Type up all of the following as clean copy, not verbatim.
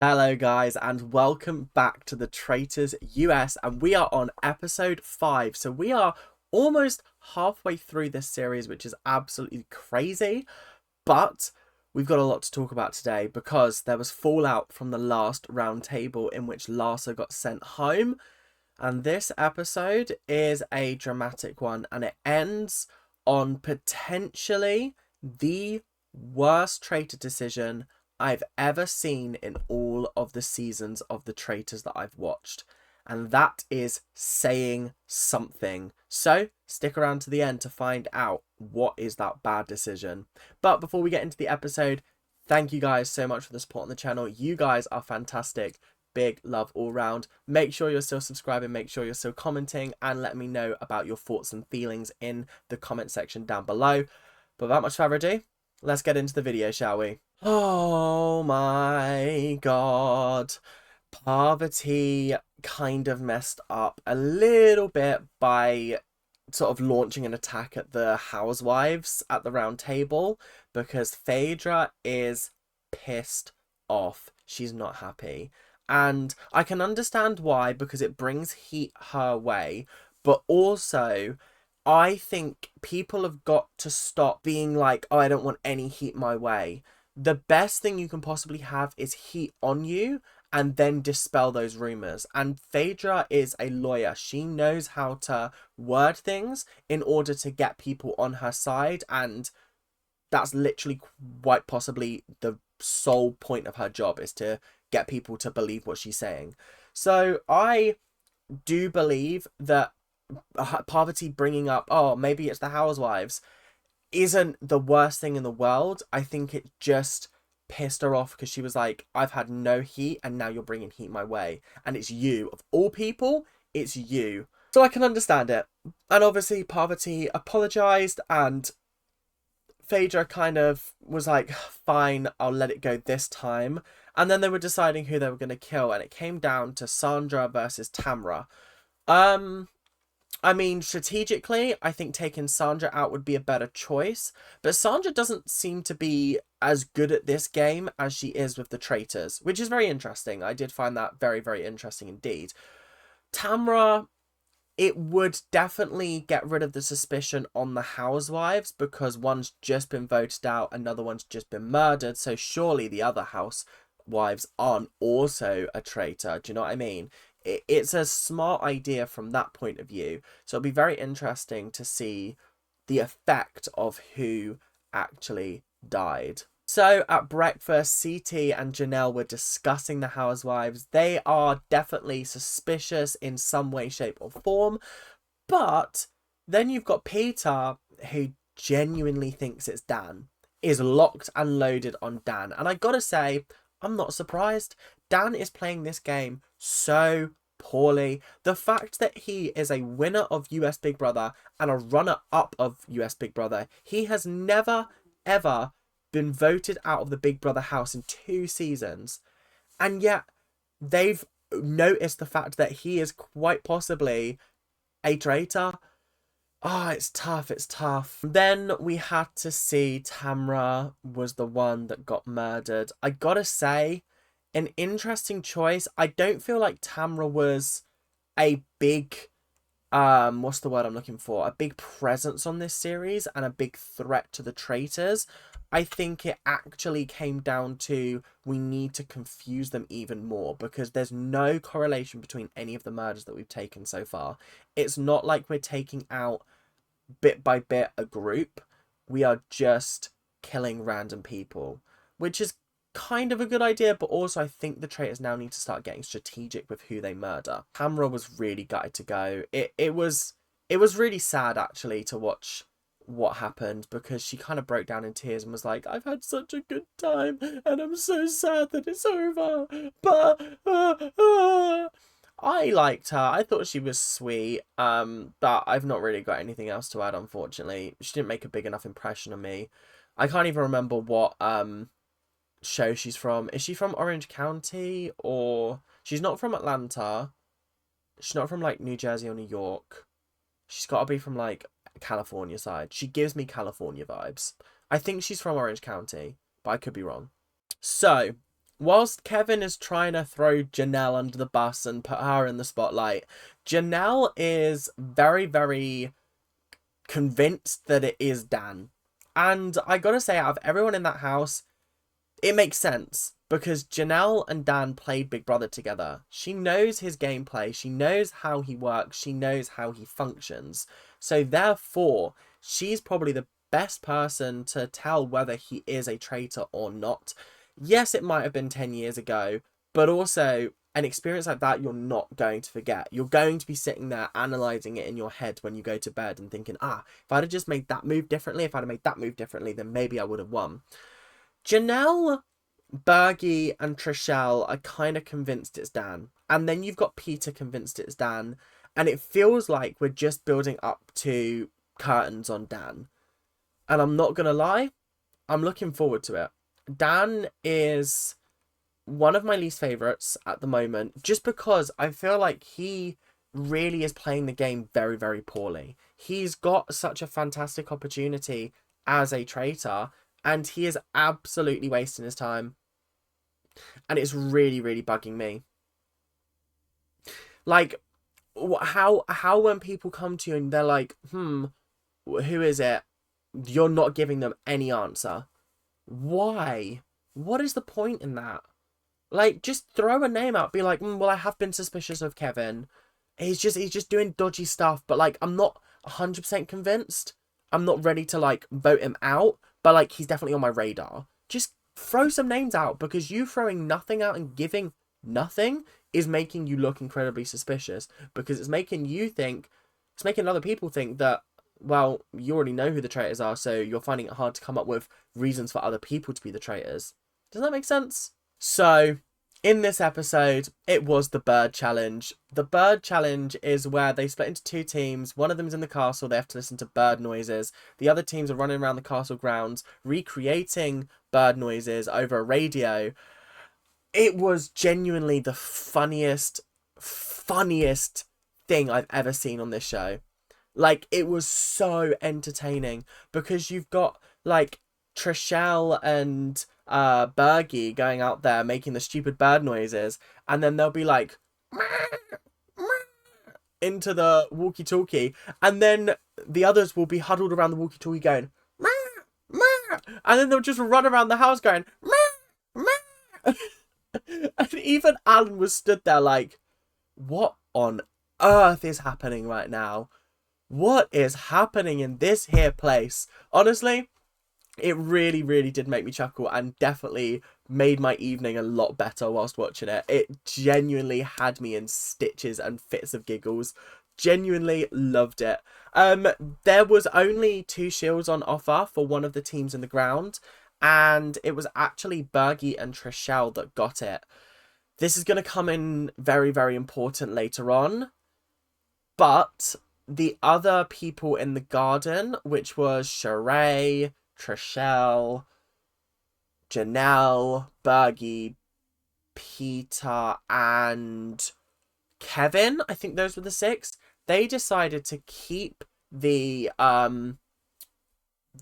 Hello guys and welcome back to the Traitors US, and we are on episode 5. So we are almost halfway through this series, which is absolutely crazy, but we've got a lot to talk about today because there was fallout from the last round table in which Larsa got sent home, and this episode is a dramatic one and it ends on potentially the worst traitor decision I've ever seen in all of the seasons of the Traitors that I've watched. And that is saying something. So stick around to the end to find out what is that bad decision. But before we get into the episode, thank you guys so much for the support on the channel. You guys are fantastic. Big love all round. Make sure you're still subscribing, make sure you're still commenting, and let me know about your thoughts and feelings in the comment section down below. But without much further ado, let's get into the video, shall we? Oh my god. Parvati kind of messed up a little bit by sort of launching an attack at the housewives at the round table because Phaedra is pissed off. She's not happy. And I can understand why, because it brings heat her way, but also I think people have got to stop being like, oh, I don't want any heat my way. The best thing you can possibly have is heat on you and then dispel those rumors. And Phaedra is a lawyer. She knows how to word things in order to get people on her side. And that's literally quite possibly the sole point of her job, is to get people to believe what she's saying. So I do believe that Parvati bringing up, oh, maybe it's the housewives, isn't the worst thing in the world. I think it just pissed her off because she was like, I've had no heat and now you're bringing heat my way. And it's you. Of all people, it's you. So I can understand it. And obviously Parvati apologized and Phaedra kind of was like, fine, I'll let it go this time. And then they were deciding who they were going to kill, and it came down to Sandra versus Tamra. I mean, strategically, I think taking Sandra out would be a better choice, but Sandra doesn't seem to be as good at this game as she is with the traitors, which is very interesting. I did find that very, very interesting indeed. Tamra, it would definitely get rid of the suspicion on the housewives because one's just been voted out, another one's just been murdered, so surely the other housewives aren't also a traitor. Do you know what I mean? It's a smart idea from that point of view. So it'll be very interesting to see the effect of who actually died. So at breakfast, CT and Janelle were discussing the housewives. They are definitely suspicious in some way, shape or form. But then you've got Peter, who genuinely thinks it's Dan, is locked and loaded on Dan. And I gotta say, I'm not surprised. Dan is playing this game so poorly. The fact that he is a winner of US Big Brother and a runner-up of US Big Brother, he has never, ever been voted out of the Big Brother house in 2 seasons. And yet they've noticed the fact that he is quite possibly a traitor. Oh, it's tough, it's tough. Then we had to see Tamra was the one that got murdered. I gotta say, an interesting choice. I don't feel like Tamra was a big, what's the word I'm looking for? A big presence on this series and a big threat to the traitors. I think it actually came down to we need to confuse them even more because there's no correlation between any of the murders that we've taken so far. It's not like we're taking out bit by bit a group. We are just killing random people, which is kind of a good idea, but also I think the traitors now need to start getting strategic with who they murder. Tamra was really gutted to go. It was really sad actually to watch what happened because she kind of broke down in tears and was like, I've had such a good time and I'm so sad that it's over, but I liked her. I thought she was sweet, but I've not really got anything else to add, unfortunately. She didn't make a big enough impression on me. I can't even remember what show she's from. Is she from Orange County? Or she's not from Atlanta. She's not from like New Jersey or New York. She's got to be from like California side. She gives me California vibes. I think she's from Orange County, but I could be wrong. So whilst Kevin is trying to throw Janelle under the bus and put her in the spotlight, Janelle is very, very convinced that it is Dan. And I gotta say, out of everyone in that house, it makes sense because Janelle and Dan played Big Brother together. She knows his gameplay. She knows how he works. She knows how he functions. So therefore, she's probably the best person to tell whether he is a traitor or not. Yes, it might have been 10 years ago, but also an experience like that you're not going to forget. You're going to be sitting there analysing it in your head when you go to bed and thinking, if I'd have just made that move differently, if I'd have made that move differently, then maybe I would have won. Janelle, Bergie and Trishelle are kind of convinced it's Dan. And then you've got Peter convinced it's Dan. And it feels like we're just building up to curtains on Dan. And I'm not going to lie, I'm looking forward to it. Dan is one of my least favourites at the moment, just because I feel like he really is playing the game very, very poorly. He's got such a fantastic opportunity as a traitor, and he is absolutely wasting his time. And it's really, really bugging me. Like, how when people come to you and they're like, who is it? You're not giving them any answer. Why? What is the point in that? Like, just throw a name out. Be like, well, I have been suspicious of Kevin. He's just doing dodgy stuff. But, like, I'm not 100% convinced. I'm not ready to, like, vote him out. But, like, he's definitely on my radar. Just throw some names out. Because you throwing nothing out and giving nothing is making you look incredibly suspicious. Because it's making you think... It's making other people think that, well, you already know who the traitors are. So you're finding it hard to come up with reasons for other people to be the traitors. Does that make sense? So, in this episode, it was the bird challenge. The bird challenge is where they split into two teams. One of them's in the castle. They have to listen to bird noises. The other teams are running around the castle grounds, recreating bird noises over a radio. It was genuinely the funniest thing I've ever seen on this show. Like, it was so entertaining because you've got, like, Trishelle and Bergie going out there making the stupid bird noises, and then they'll be like into the walkie-talkie, and then the others will be huddled around the walkie-talkie going and then they'll just run around the house going and even Alan was stood there like, what on earth is happening right now? What is happening in this here place? Honestly, it really, really did make me chuckle and definitely made my evening a lot better whilst watching it. It genuinely had me in stitches and fits of giggles. Genuinely loved it. There was only 2 shields on offer for one of the teams in the ground, and it was actually Bergie and Trishelle that got it. This is going to come in very, very important later on, but the other people in the garden, which was Sheree, Trishelle, Janelle, Bergie, Peter, and Kevin, I think those were the 6. They decided to keep the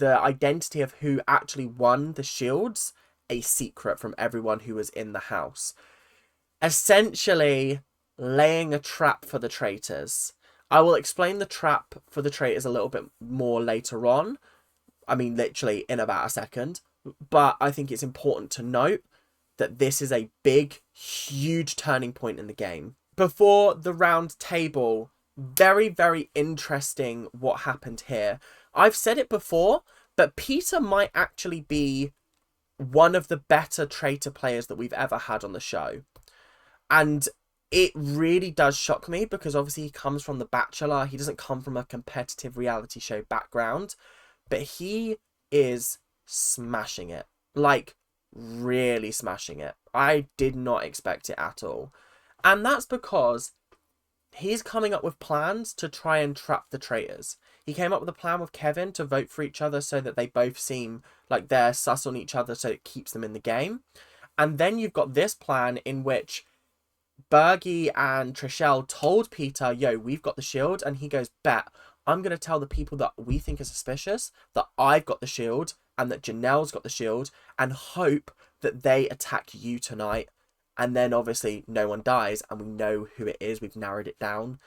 identity of who actually won the shields a secret from everyone who was in the house. Essentially laying a trap for the traitors. I will explain the trap for the traitors a little bit more later on. I mean, literally in about a second. But I think it's important to note that this is a big, huge turning point in the game. Before the round table, very, very interesting what happened here. I've said it before, but Peter might actually be one of the better traitor players that we've ever had on the show. And it really does shock me because obviously he comes from The Bachelor. He doesn't come from a competitive reality show background. But he is smashing it. Like, really smashing it. I did not expect it at all. And that's because he's coming up with plans to try and trap the traitors. He came up with a plan with Kevin to vote for each other so that they both seem like they're sus on each other so it keeps them in the game. And then you've got this plan in which Bergie and Trishelle told Peter, yo, we've got the shield. And he goes, bet. I'm going to tell the people that we think are suspicious that I've got the shield and that Janelle's got the shield and hope that they attack you tonight. And then obviously no one dies and we know who it is. We've narrowed it down.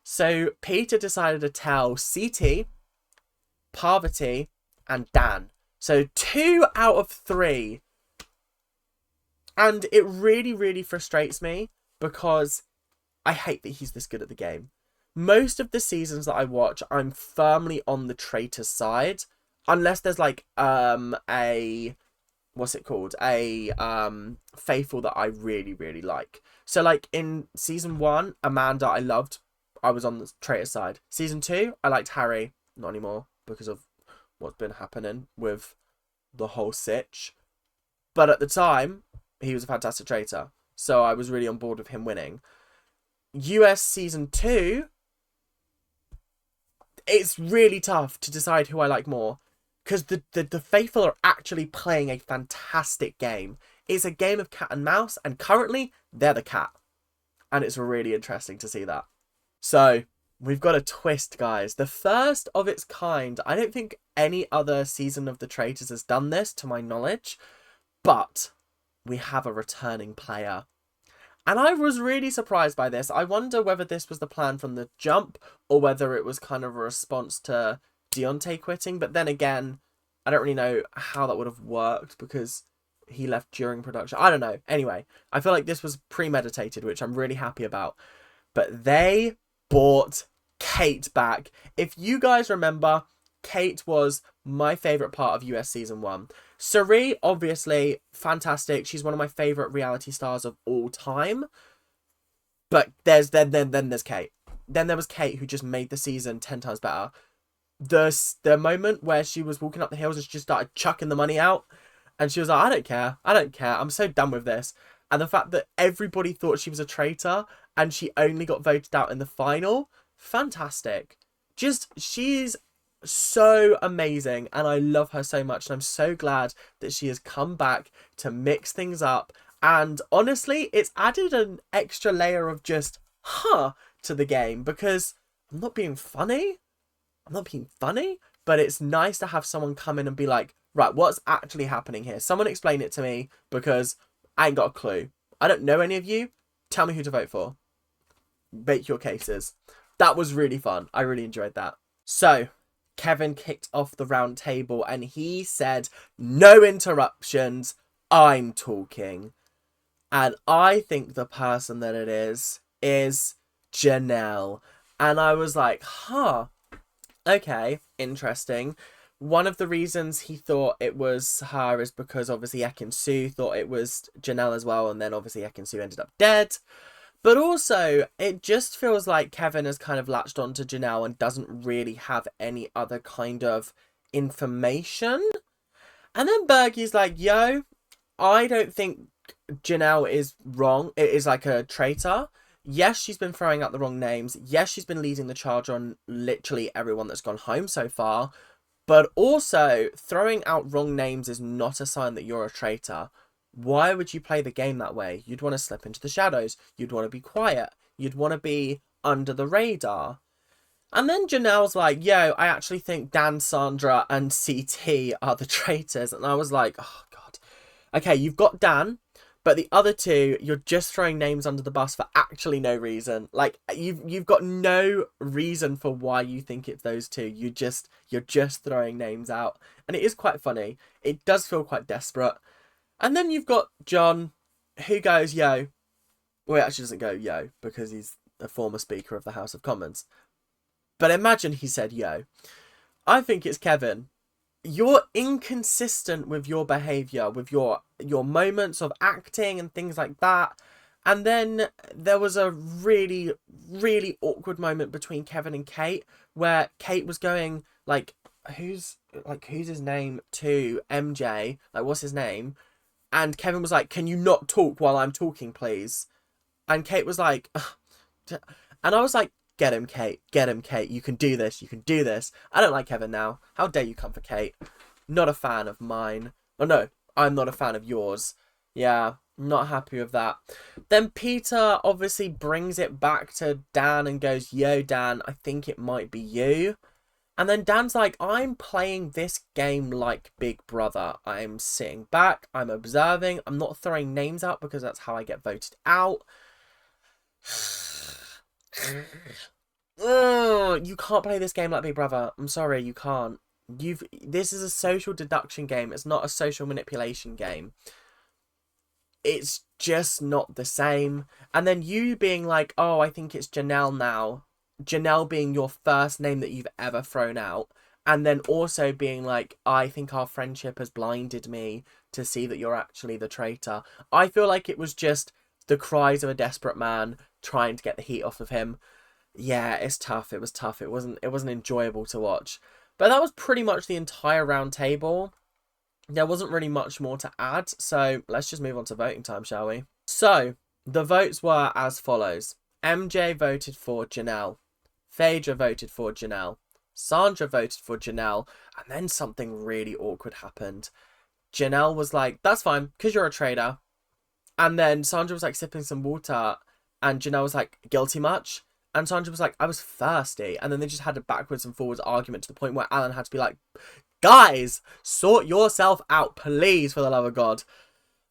So Peter decided to tell CT, Parvati, and Dan. So 2 out of 3. And it really, really frustrates me because I hate that he's this good at the game. Most of the seasons that I watch, I'm firmly on the traitor side. Unless there's like a... what's it called? A faithful that I really, really like. So like in season 1, Amanda, I loved. I was on the traitor side. Season 2, I liked Harry. Not anymore because of what's been happening with the whole sitch. But at the time, he was a fantastic traitor. So I was really on board with him winning. US season 2, it's really tough to decide who I like more. Because the faithful are actually playing a fantastic game. It's a game of cat and mouse. And currently, they're the cat. And it's really interesting to see that. So, we've got a twist, guys. The first of its kind. I don't think any other season of the Traitors has done this, to my knowledge. But we have a returning player. And I was really surprised by this. I wonder whether this was the plan from the jump, or whether it was kind of a response to Deontay quitting. But then again, I don't really know how that would have worked because he left during production. I don't know. Anyway, I feel like this was premeditated, which I'm really happy about. But they brought Kate back. If you guys remember, Kate was my favourite part of US Season 1. Suri, obviously, fantastic. She's one of my favourite reality stars of all time. But there's Kate. Then there was Kate, who just made the season 10 times better. The moment where she was walking up the hills and she just started chucking the money out. And she was like, I don't care. I don't care. I'm so done with this. And the fact that everybody thought she was a traitor and she only got voted out in the final. Fantastic. Just, she's so amazing and I love her so much. And I'm so glad that she has come back to mix things up. And honestly, it's added an extra layer of just, to the game. Because I'm not being funny. But it's nice to have someone come in and be like, right, what's actually happening here? Someone explain it to me because I ain't got a clue. I don't know any of you. Tell me who to vote for. Make your cases. That was really fun. I really enjoyed that. So, Kevin kicked off the round table and he said, no interruptions. I'm talking. And I think the person that it is Janelle. And I was like, okay, interesting. One of the reasons he thought it was her is because obviously Ekin-Su thought it was Janelle as well. And then obviously Ekin-Su ended up dead. But also, it just feels like Kevin has kind of latched onto Janelle and doesn't really have any other kind of information. And then Bergie's like, yo, I don't think Janelle is wrong. It is like a traitor. Yes, she's been throwing out the wrong names. Yes, she's been leading the charge on literally everyone that's gone home so far. But also, throwing out wrong names is not a sign that you're a traitor. Why would you play the game that way? You'd want to slip into the shadows. You'd want to be quiet. You'd want to be under the radar. And then Janelle's like, yo, I actually think Dan, Sandra, and CT are the traitors. And I was like, oh, God. Okay, you've got Dan, but the other two, you're just throwing names under the bus for actually no reason. Like, you've got no reason for why you think it's those two. You're just throwing names out. And it is quite funny. It does feel quite desperate. And then you've got John, who goes, yo. Well, he actually doesn't go, yo, because he's a former Speaker of the House of Commons. But imagine he said, yo. I think it's Kevin. You're inconsistent with your behaviour, with your moments of acting and things like that. And then there was a really, really awkward moment between Kevin and Kate, where Kate was going, like, who's his name to MJ? Like, what's his name? And Kevin was like, can you not talk while I'm talking, please? And Kate was like, ugh. And I was like, get him, Kate. Get him, Kate. You can do this. You can do this. I don't like Kevin now. How dare you come for Kate? Not a fan of mine. Oh, no. I'm not a fan of yours. Yeah, not happy with that. Then Peter obviously brings it back to Dan and goes, yo, Dan, I think it might be you. And then Dan's like, I'm playing this game like Big Brother. I'm sitting back, I'm observing, I'm not throwing names out because that's how I get voted out. You can't play this game like Big Brother. I'm sorry, you can't. This is a social deduction game. It's not a social manipulation game. It's just not the same. And then you being like, oh, I think it's Janelle now. Janelle being your first name that you've ever thrown out. And then also being like, I think our friendship has blinded me to see that you're actually the traitor. I feel like it was just the cries of a desperate man trying to get the heat off of him. Yeah, it's tough. It was tough. It wasn't enjoyable to watch. But that was pretty much the entire round table. There wasn't really much more to add, so let's just move on to voting time, shall we? So, the votes were as follows. MJ voted for Janelle. Phaedra voted for Janelle. Sandra voted for Janelle. And then something really awkward happened. Janelle was like, that's fine, because you're a traitor. And then Sandra was like sipping some water. And Janelle was like, guilty much? And Sandra was like, I was thirsty. And then they just had a backwards and forwards argument to the point where Alan had to be like, guys, sort yourself out, please, for the love of God.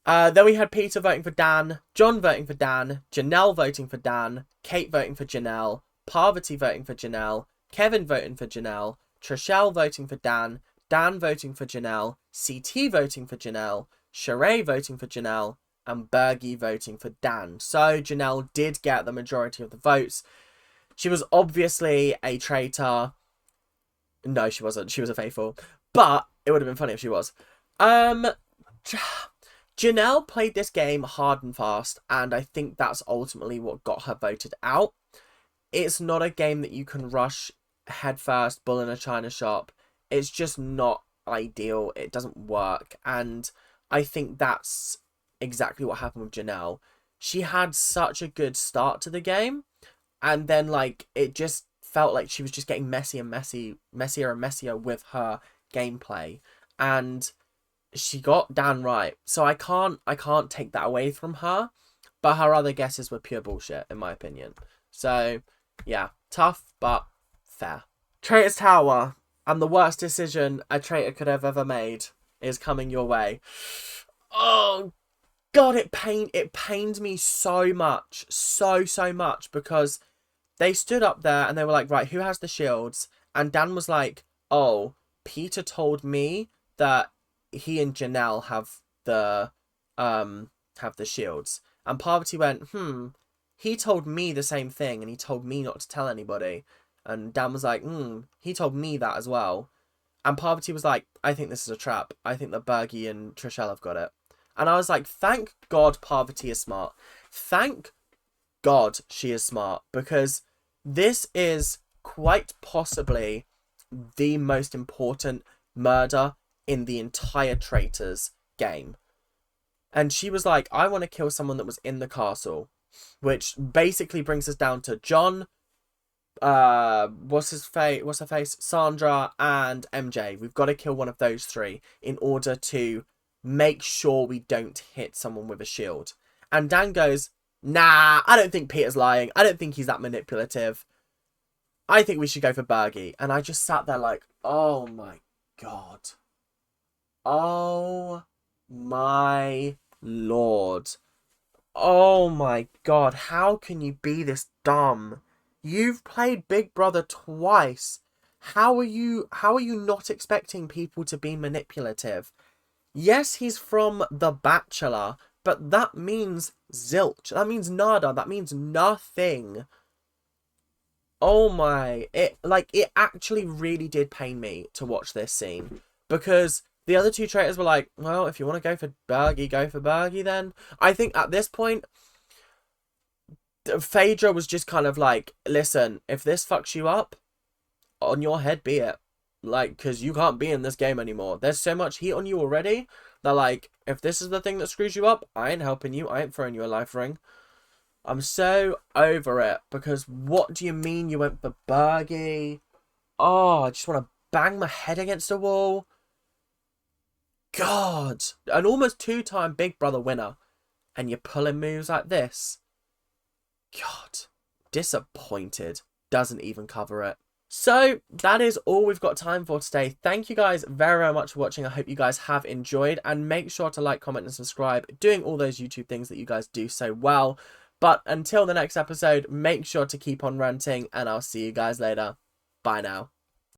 Then we had Peter voting for Dan, John voting for Dan, Janelle voting for Dan, Kate voting for Janelle, Parvati voting for Janelle, Kevin voting for Janelle, Trishelle voting for Dan, Dan voting for Janelle, CT voting for Janelle, Sheree voting for Janelle, and Bergie voting for Dan. So Janelle did get the majority of the votes. She was obviously a traitor. No, she wasn't. She was a faithful. But it would have been funny if she was. Janelle played this game hard and fast, and I think that's ultimately what got her voted out. It's not a game that you can rush headfirst, bull in a china shop. It's just not ideal. It doesn't work, and I think that's exactly what happened with Janelle. She had such a good start to the game, and then like it just felt like she was just getting messier and messier with her gameplay, and she got Dan right. So I can't take that away from her, but her other guesses were pure bullshit in my opinion. So yeah, tough but fair. Traitors Tower, and the worst decision a traitor could have ever made is coming your way. Oh God, it pained me so much, so much, because they stood up there and they were like, right, who has the shields? And Dan was like, oh, Peter told me that he and Janelle have the shields. And Parvati went, he told me the same thing and he told me not to tell anybody. And Dan was like, he told me that as well. And Parvati was like, I think this is a trap. I think that Bergie and Trishelle have got it. And I was like, thank God Parvati is smart. Thank God she is smart, because this is quite possibly the most important murder in the entire Traitors game. And she was like, I want to kill someone that was in the castle, which basically brings us down to John, what's her face? Sandra and MJ. We've got to kill one of those three in order to make sure we don't hit someone with a shield. And Dan goes, nah, I don't think Peter's lying. I don't think he's that manipulative. I think we should go for Bergie. And I just sat there like, oh my God. Oh my Lord. Oh my God. How can you be this dumb? You've played Big Brother twice. How are you not expecting people to be manipulative? Yes, he's from The Bachelor, but that means zilch. That means nada. That means nothing. Oh my, it actually really did pain me to watch this scene, because the other two traitors were like, well, if you want to go for Bergie then. I think at this point, Phaedra was just kind of like, listen, if this fucks you up, on your head be it. Like, because you can't be in this game anymore. There's so much heat on you already that, like, if this is the thing that screws you up, I ain't helping you. I ain't throwing you a life ring. I'm so over it, because what do you mean you went for Bergie? Oh, I just want to bang my head against a wall. God. An almost 2-time Big Brother winner, and you're pulling moves like this. God. Disappointed. Doesn't even cover it. So that is all we've got time for today. Thank you guys very, very much for watching. I hope you guys have enjoyed, and make sure to like, comment and subscribe, doing all those YouTube things that you guys do so well. But until the next episode, make sure to keep on ranting, and I'll see you guys later. Bye now.